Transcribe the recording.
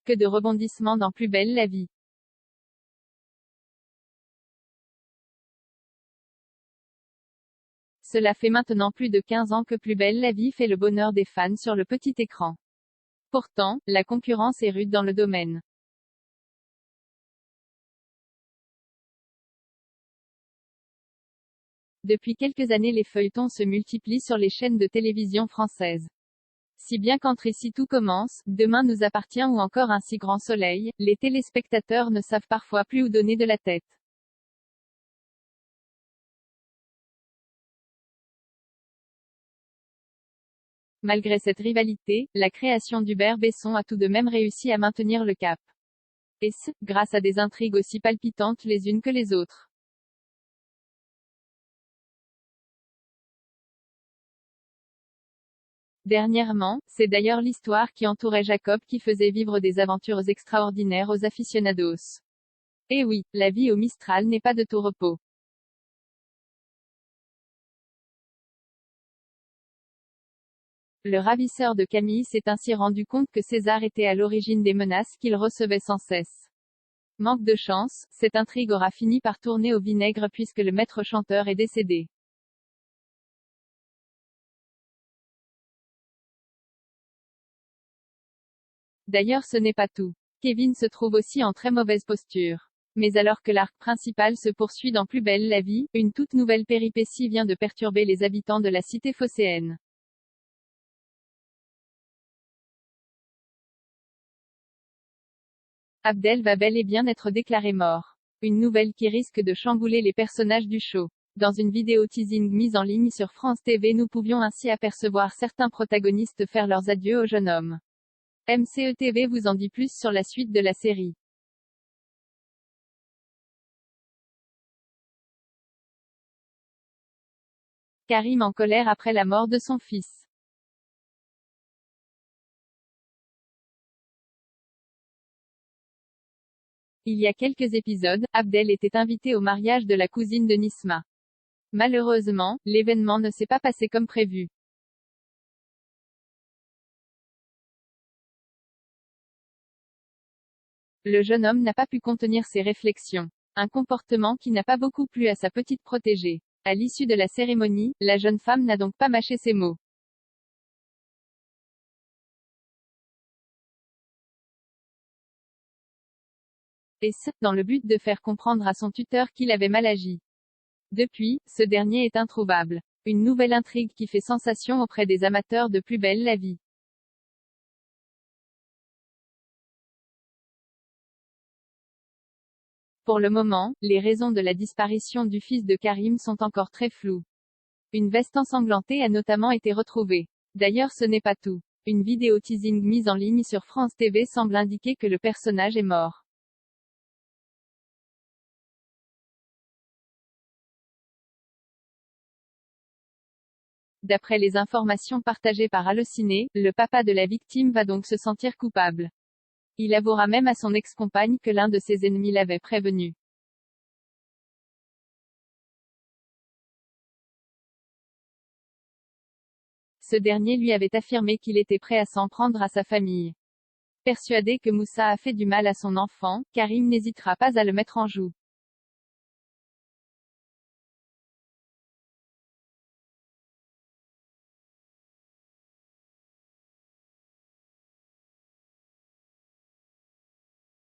Que de rebondissements dans Plus belle la vie. Cela fait maintenant plus de 15 ans que Plus belle la vie fait le bonheur des fans sur le petit écran. Pourtant, la concurrence est rude dans le domaine. Depuis quelques années, les feuilletons se multiplient sur les chaînes de télévision françaises. Si bien qu'entre Ici tout commence, Demain nous appartient ou encore Un si grand soleil, les téléspectateurs ne savent parfois plus où donner de la tête. Malgré cette rivalité, la création d'Hubert Besson a tout de même réussi à maintenir le cap. Et ce, grâce à des intrigues aussi palpitantes les unes que les autres. Dernièrement, c'est d'ailleurs l'histoire qui entourait Jacob qui faisait vivre des aventures extraordinaires aux aficionados. Et oui, la vie au Mistral n'est pas de tout repos. Le ravisseur de Camille s'est ainsi rendu compte que César était à l'origine des menaces qu'il recevait sans cesse. Manque de chance, cette intrigue aura fini par tourner au vinaigre puisque le maître chanteur est décédé. D'ailleurs ce n'est pas tout. Kevin se trouve aussi en très mauvaise posture. Mais alors que l'arc principal se poursuit dans Plus belle la vie, une toute nouvelle péripétie vient de perturber les habitants de la cité phocéenne. Abdel va bel et bien être déclaré mort. Une nouvelle qui risque de chambouler les personnages du show. Dans une vidéo teasing mise en ligne sur France TV, nous pouvions ainsi apercevoir certains protagonistes faire leurs adieux au jeune homme. MCE TV vous en dit plus sur la suite de la série. Karim en colère après la mort de son fils. Il y a quelques épisodes, Abdel était invité au mariage de la cousine de Nisma. Malheureusement, l'événement ne s'est pas passé comme prévu. Le jeune homme n'a pas pu contenir ses réflexions. Un comportement qui n'a pas beaucoup plu à sa petite protégée. À l'issue de la cérémonie, la jeune femme n'a donc pas mâché ses mots. Et ce, dans le but de faire comprendre à son tuteur qu'il avait mal agi. Depuis, ce dernier est introuvable. Une nouvelle intrigue qui fait sensation auprès des amateurs de Plus belle la vie. Pour le moment, les raisons de la disparition du fils de Karim sont encore très floues. Une veste ensanglantée a notamment été retrouvée. D'ailleurs ce n'est pas tout. Une vidéo teasing mise en ligne sur France TV semble indiquer que le personnage est mort. D'après les informations partagées par Allociné, le papa de la victime va donc se sentir coupable. Il avouera même à son ex-compagne que l'un de ses ennemis l'avait prévenu. Ce dernier lui avait affirmé qu'il était prêt à s'en prendre à sa famille. Persuadé que Moussa a fait du mal à son enfant, Karim n'hésitera pas à le mettre en joue.